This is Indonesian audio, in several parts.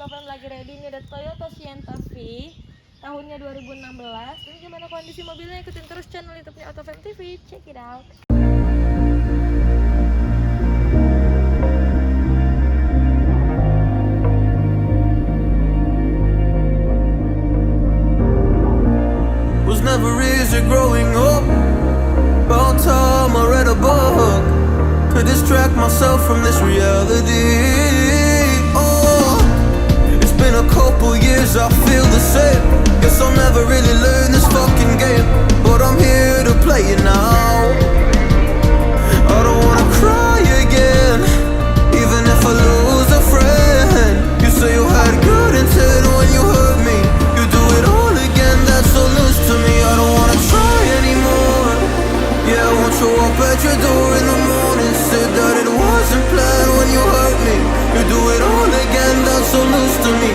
Otofam lagi ready. Ini ada Toyota Sienna V tahunnya 2016. Ini gimana kondisi mobilnya? Ikutin terus channel YouTube-nya Otofam TV. Check it out. Was never easy growing up. About time I read a book to distract myself from this reality. Oh, it's been a couple years, I feel the same. Guess I'll never really learn this fucking game, but I'm here to play it now. I don't wanna cry again, even if I lose a friend. You say you had good intent when you hurt me. You do it all again, that's so loose to me. I don't wanna try anymore. Yeah, I won't show up at your door in the morning. Said that it wasn't planned when you hurt me. You do it all again, that's so loose to me.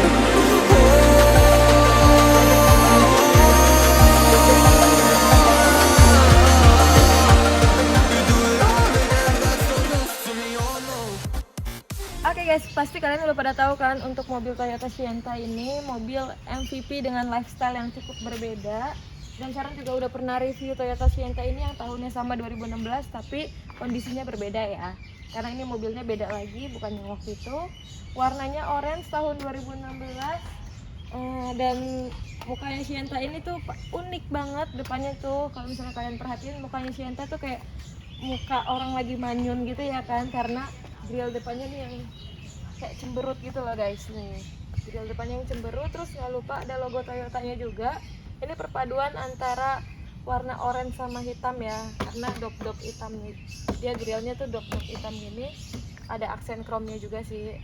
Oke guys, pasti kalian udah pada tahu kan untuk mobil Toyota Sienna ini mobil MVP dengan lifestyle yang cukup berbeda. Dan Sharon juga udah pernah review Toyota Sienna ini yang tahunnya sama 2016 tapi kondisinya berbeda ya. Karena ini mobilnya beda lagi, bukan yang waktu itu. Warnanya orange tahun 2016. Dan mukanya Sienna ini tuh unik banget depannya tuh. Kalau misalnya kalian perhatiin mukanya Sienna tuh kayak muka orang lagi manyun gitu ya kan, karena grill depannya nih yang kayak cemberut gitu loh guys. Nih grill depannya yang cemberut, terus nggak lupa ada logo Toyotanya juga. Ini perpaduan antara warna orange sama hitam ya, karena dop-dop hitam nih. Dia grillnya tuh dop-dop hitam gini, ada aksen chrome-nya juga sih.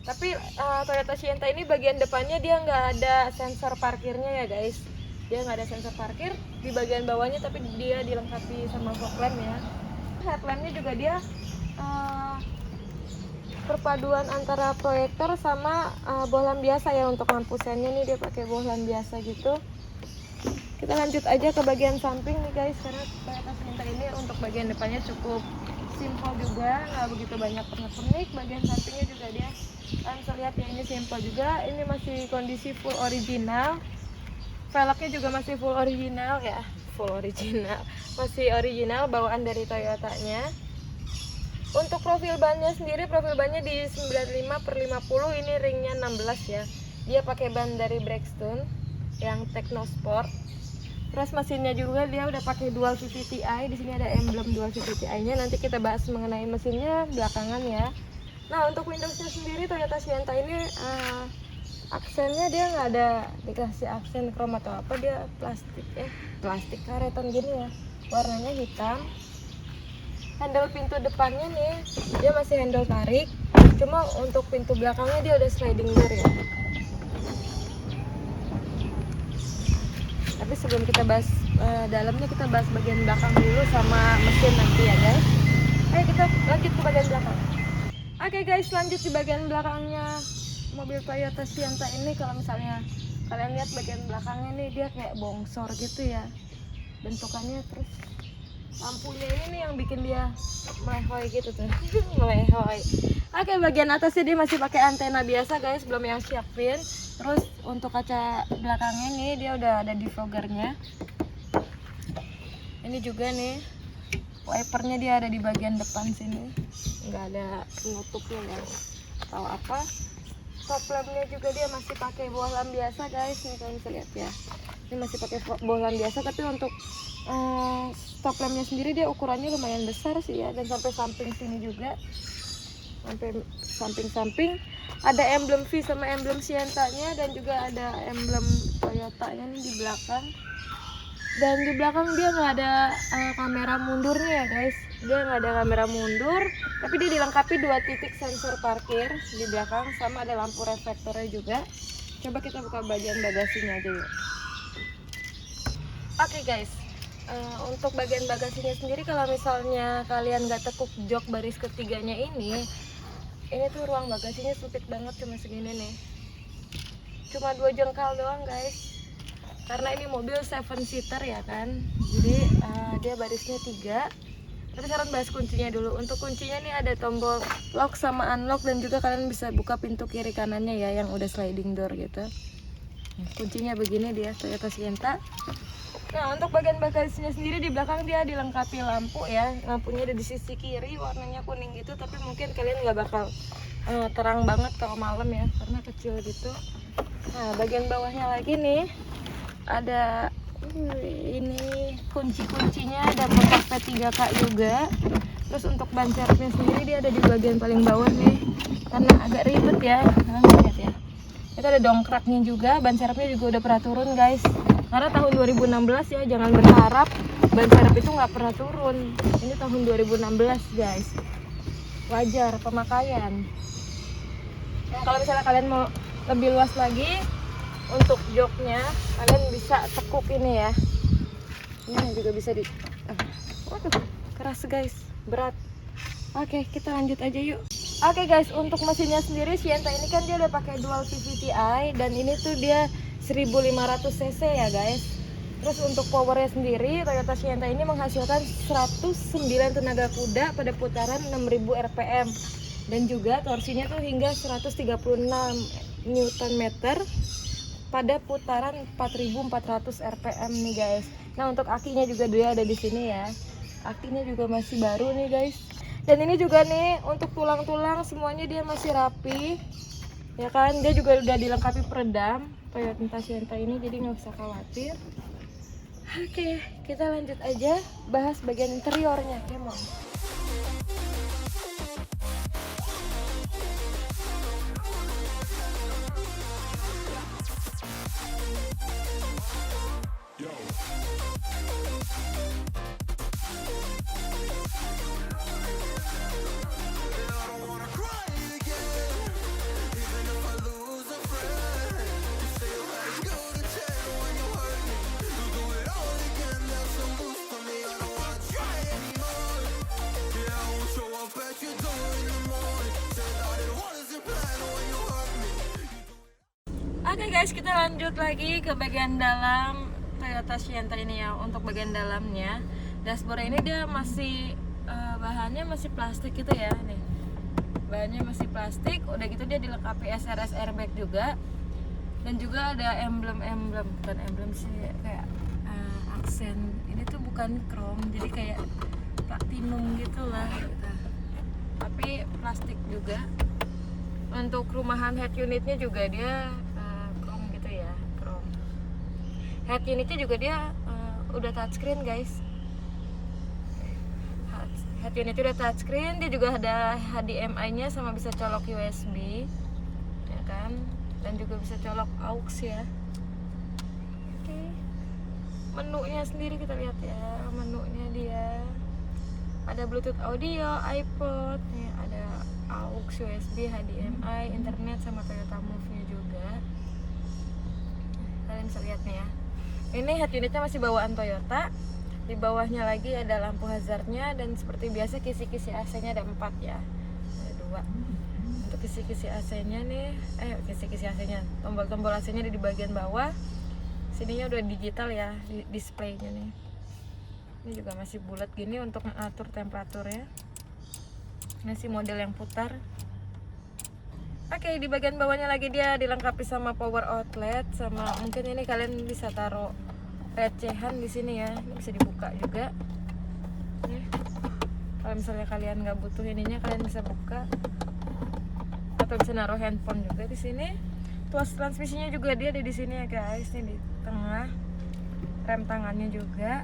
Tapi Toyota Sienna ini bagian depannya dia nggak ada sensor parkirnya ya guys. Dia nggak ada sensor parkir di bagian bawahnya, tapi dia dilengkapi sama fog lamp ya. Headlampnya juga dia perpaduan antara proyektor sama bohlam biasa ya. Untuk lampu sennya nih dia pakai bohlam biasa gitu. Kita lanjut aja ke bagian samping nih guys, karena Toyota Sienna ini untuk bagian depannya cukup simple juga, nggak begitu banyak pernak-pernik. Bagian sampingnya juga dia kalian bisa lihat ya, ini simple juga. Ini masih kondisi full original, velgnya juga masih full original ya, full original, masih original bawaan dari Toyotanya. Untuk profil bannya sendiri, profil bannya di 95/50, ini ringnya 16 ya. Dia pakai ban dari Bridgestone yang Technosport. Terus mesinnya juga dia udah pakai dual VVT-i. Di sini ada emblem dual VVT-i-nya. Nanti kita bahas mengenai mesinnya belakangan ya. Nah, untuk Windowsnya sendiri Toyota Sienna ini aksennya dia nggak ada dikasih aksen chrome atau apa, dia plastik ya, plastik karetan gini ya. Warnanya hitam. Handle pintu depannya nih dia masih handle tarik, cuma untuk pintu belakangnya dia udah sliding door ya. Tapi sebelum kita bahas dalamnya, kita bahas bagian belakang dulu sama mesin nanti ya guys. Ayo kita lanjut ke bagian belakang. Oke guys, lanjut di bagian belakangnya mobil Toyota Sienna ini. Kalau misalnya kalian lihat bagian belakangnya nih, dia kayak bongsor gitu ya bentukannya. Terus lampunya ini nih yang bikin dia melehoy gitu tuh. Melehoy. Oke, bagian atasnya dia masih pakai antena biasa guys, belum yang siapin. Terus untuk kaca belakangnya nih dia udah ada defoggernya. Ini juga nih wipernya dia ada di bagian depan sini, nggak ada penutupnya ya atau apa. Stop lampnya juga dia masih pakai bohlam biasa guys. Nih kalian bisa lihat ya, ini masih pakai bohlam biasa. Tapi untuk stop lampnya sendiri dia ukurannya lumayan besar sih ya, dan sampai samping sini juga, sampai samping-samping ada emblem V sama emblem Sienna-nya, dan juga ada emblem Toyota-nya nih di belakang. Dan di belakang dia nggak ada kamera mundurnya ya guys. Dia nggak ada kamera mundur, tapi dia dilengkapi 2 titik sensor parkir di belakang, sama ada lampu reflektornya juga. Coba kita buka bagian bagasinya aja yuk. Oke guys, untuk bagian bagasinya sendiri, kalau misalnya kalian nggak tekuk jok baris ketiganya ini tuh ruang bagasinya sempit banget, cuma segini nih, cuma 2 jengkal doang guys. Karena ini mobil 7 seater ya kan, jadi dia barisnya 3. Tapi sekarang bahas kuncinya dulu. Untuk kuncinya nih ada tombol lock sama unlock, dan juga kalian bisa buka pintu kiri kanannya ya yang udah sliding door gitu. Kuncinya begini dia, Toyota Sienta. Nah, untuk bagian bagasinya sendiri di belakang dia dilengkapi lampu ya. Lampunya ada di sisi kiri, warnanya kuning gitu, tapi mungkin kalian nggak bakal terang banget kalau malam ya, karena kecil gitu. Nah, bagian bawahnya lagi nih ada ini kunci-kuncinya, ada kotak P3K juga. Terus untuk ban serepnya sendiri dia ada di bagian paling bawah nih, karena agak ribet ya. Kalian lihat ya, itu ada dongkraknya juga. Ban serepnya juga udah pernah turun guys, karena tahun 2016 ya, jangan berharap ban serep itu nggak pernah turun. Ini tahun 2016 guys, wajar pemakaian. Nah, kalau misalnya kalian mau lebih luas lagi untuk joknya, kalian bisa tekuk ini ya. Ini juga bisa di waduh, keras guys, berat. Oke, kita lanjut aja yuk. Oke guys, untuk mesinnya sendiri Sienta ini kan dia udah pakai dual PVTi, dan ini tuh dia 1500 cc ya guys. Terus untuk powernya sendiri Toyota Sienta ini menghasilkan 109 tenaga kuda pada putaran 6000 rpm, dan juga torsinya tuh hingga 136 Nm pada putaran 4400 rpm nih guys. Nah, untuk akinya juga dia ada di sini ya. Akinya juga masih baru nih guys. Dan ini juga nih untuk tulang-tulang semuanya dia masih rapi. Ya kan, dia juga udah dilengkapi peredam Toyota Sienta ini, jadi nggak usah khawatir. Oke, kita lanjut aja bahas bagian interiornya, come on. Oke guys, kita lanjut lagi ke bagian dalam Toyota Sienta ini ya. Untuk bagian dalamnya, dashboard ini dia masih bahannya masih plastik gitu ya nih. Bahannya masih plastik, udah gitu dia dilengkapi SRS airbag juga. Dan juga ada emblem-emblem, bukan emblem sih, kayak aksen. Ini tuh bukan chrome, jadi kayak platinum gitulah gitu. Tapi plastik juga. Untuk rumahan head unitnya juga dia head unitnya juga dia udah touchscreen guys. Head unitnya udah touchscreen, dia juga ada HDMI nya sama bisa colok USB ya kan, dan juga bisa colok aux ya. Oke. Menunya sendiri kita lihat ya, menunya dia ada Bluetooth audio, iPod nih, ada aux, USB, HDMI, internet sama Toyota Move nya juga. Kalian bisa lihat nih ya. Ini head unitnya masih bawaan Toyota. Di bawahnya lagi ada lampu hazardnya, dan seperti biasa kisi-kisi AC-nya ada 4 ya. Ada 2. Untuk kisi-kisi AC-nya nih, kisi-kisi AC-nya, tombol-tombol AC-nya ada di bagian bawah. Sininya udah digital ya, displaynya nih. Ini juga masih bulat gini untuk mengatur temperaturnya. Masih model yang putar. Oke, di bagian bawahnya lagi dia dilengkapi sama power outlet, sama mungkin ini kalian bisa taruh recehan di sini ya. Ini bisa dibuka juga. Nih. Kalau misalnya kalian nggak butuh ininya, kalian bisa buka. Atau bisa naruh handphone juga di sini. Tuas transmisinya juga dia ada di sini ya guys, ini di tengah. Rem tangannya juga.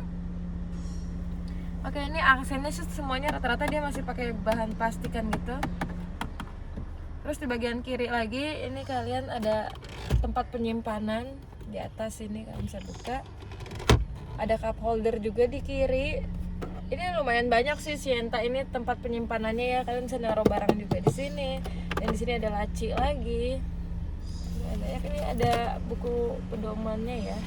Oke, ini aksennya semuanya rata-rata dia masih pakai bahan plastikan gitu. Terus di bagian kiri lagi ini kalian ada tempat penyimpanan di atas ini, kalian bisa buka. Ada cup holder juga di kiri. Ini lumayan banyak sih Sienta ini tempat penyimpanannya ya. Kalian bisa naruh barang juga di sini. Dan di sini ada laci lagi. Ini ada buku pedomannya ya.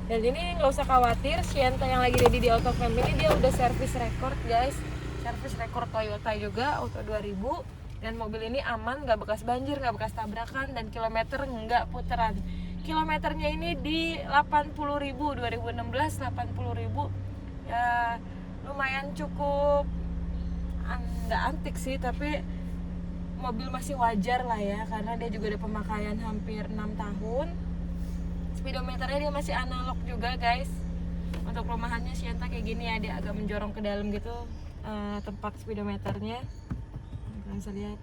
Dan ini nggak usah khawatir, Sienta yang lagi ready di Autofam ini dia udah service record guys. Service record Toyota juga Auto 2000. Dan mobil ini aman, nggak bekas banjir, nggak bekas tabrakan, dan kilometer nggak putaran. Kilometernya ini di 80.000, 2016 80.000 ya, lumayan cukup nggak antik sih, tapi mobil masih wajar lah ya, karena dia juga ada pemakaian hampir 6 tahun. Speedometernya dia masih analog juga guys. Untuk rumahannya Sienta kayak gini ya, dia agak menjorong ke dalam gitu tempat speedometernya. Kalian bisa lihat.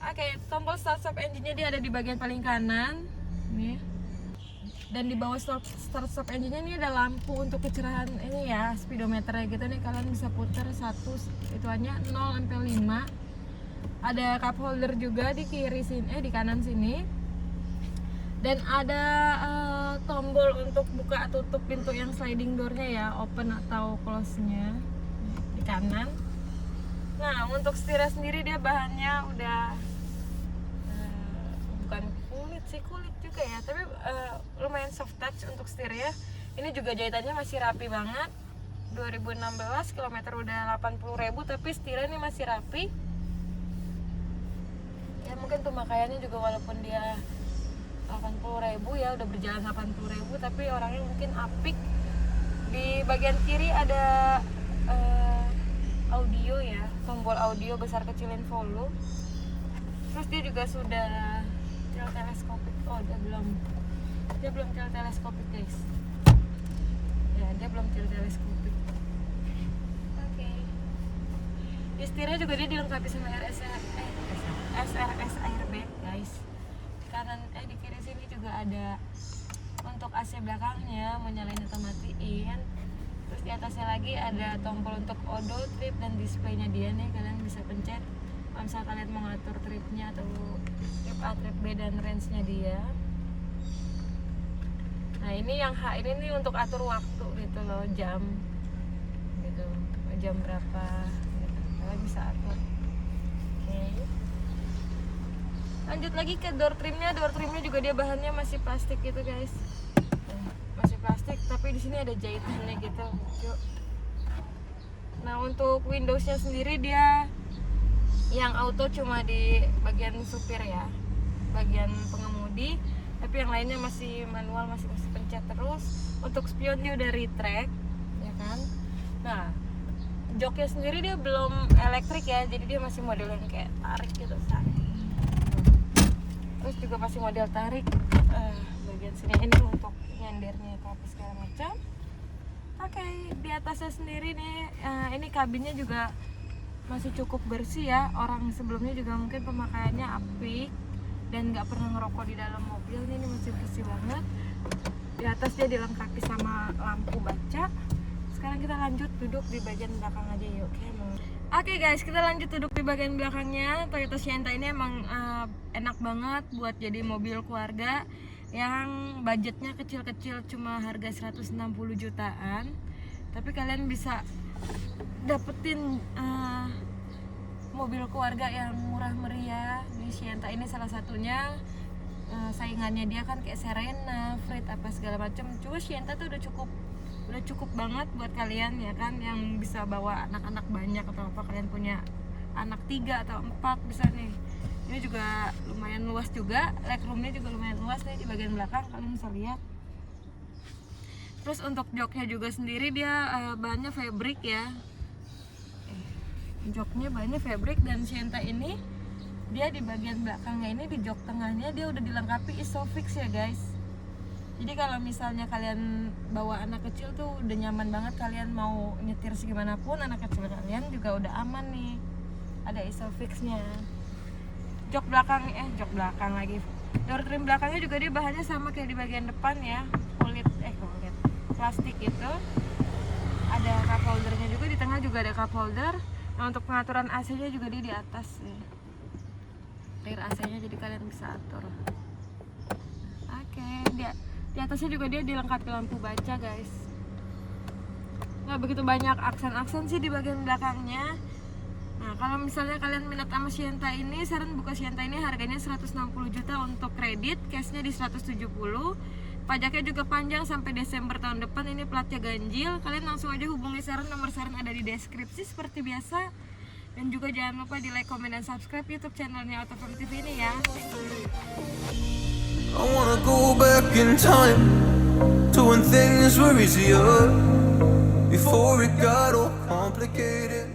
Oke, tombol start stop engine-nya dia ada di bagian paling kanan nih. Dan di bawah start stop engine-nya ini ada lampu untuk kecerahan ini ya, speedometernya gitu nih. Kalian bisa putar satu ituannya 0 sampai 5. Ada cup holder juga di kiri sini, di kanan sini. Dan ada tombol untuk buka tutup pintu yang sliding door-nya ya, open atau close-nya di kanan. Nah, untuk setirnya sendiri dia bahannya udah bukan kulit juga ya, tapi lumayan soft touch untuk setirnya. Ini juga jahitannya masih rapi banget. 2016 kilometer udah 80.000, tapi setirnya ini masih rapi. Ya mungkin pemakaiannya juga walaupun dia 80.000 ya, udah berjalan 80.000, tapi orangnya mungkin apik. Di bagian kiri ada audio ya, tombol audio besar kecilin volume. Terus dia juga sudah tilt teleskopik. Oh, dia belum tilt teleskopik guys. Ya, dia belum tilt teleskopik. Oke. Di setirnya juga dia dilengkapi sama SRS airbag guys. Di kiri sini juga ada untuk AC belakangnya, mau nyalain atau matiin. Terus di atasnya lagi ada tombol untuk odo, trip, dan displaynya dia nih. Kalian bisa pencet kalau misalnya kalian mau ngatur tripnya atau trip A, trip B, dan range-nya dia. Nah ini yang ini nih untuk atur waktu gitu loh, jam gitu, jam berapa gitu. Kalian bisa atur. Oke. Lanjut lagi ke door trimnya juga dia bahannya masih plastik gitu guys. Masih plastik, tapi di sini ada jahitannya gitu. Yuk. Nah untuk Windowsnya sendiri dia yang auto cuma di bagian supir ya, bagian pengemudi. Tapi yang lainnya masih manual, masih pencet terus. Untuk spion dia udah retract, ya kan. Nah joknya sendiri dia belum elektrik ya, jadi dia masih model yang kayak tarik gitu. Terus juga masih model tarik bagian sini ini untuk nyendernya ke apa segala macam. Oke, di atasnya sendiri nih ini kabinnya juga masih cukup bersih ya. Orang sebelumnya juga mungkin pemakaiannya apik dan nggak pernah ngerokok di dalam mobil. Ini masih bersih banget. Di atas dia dilengkapi sama lampu baca. Sekarang kita lanjut duduk di bagian belakang aja yuk. Oke guys, kita lanjut duduk di bagian belakangnya. Toyota Sienta ini emang enak banget buat jadi mobil keluarga yang budgetnya kecil-kecil, cuma harga 160 jutaan. Tapi kalian bisa dapetin mobil keluarga yang murah meriah. Di Sienta ini salah satunya. Saingannya dia kan kayak Serena, Freed, apa segala macam. Cuma Sienta tuh udah cukup banget buat kalian ya kan, yang bisa bawa anak-anak banyak atau apa, kalian punya anak 3 atau 4 bisa nih. Ini juga lumayan luas juga, legroomnya juga lumayan luas nih di bagian belakang, kalian bisa lihat. Terus untuk joknya juga sendiri dia bahannya fabric ya, joknya bahannya fabric. Dan Sienta ini dia di bagian belakangnya ini, di jok tengahnya dia udah dilengkapi Isofix ya guys. Jadi kalau misalnya kalian bawa anak kecil tuh udah nyaman banget, kalian mau nyetir segimanapun anak kecil kalian juga udah aman nih. Ada Isofix-nya. Jok belakang lagi. Door trim belakangnya juga dia bahannya sama kayak di bagian depan ya, kulit plastik itu. Ada cup holdernya juga, di tengah juga ada cup holder. Nah untuk pengaturan AC-nya juga dia di atas nih. Rear AC-nya jadi kalian bisa atur. Oke, di atasnya juga dia dilengkapi lampu baca guys. Nggak begitu banyak aksen-aksen sih di bagian belakangnya. Nah kalau misalnya kalian minat sama Sienta ini, saran buka Sienta ini harganya 160 juta untuk kredit, cashnya di 170. Pajaknya juga panjang sampai Desember tahun depan. Ini platnya ganjil. Kalian langsung aja hubungi Saran, nomor Saran ada di deskripsi seperti biasa. Dan juga jangan lupa di like, comment, dan subscribe YouTube channelnya Autofam TV ini ya. Thank you. I wanna go back in time to when things were easier. before it got all complicated.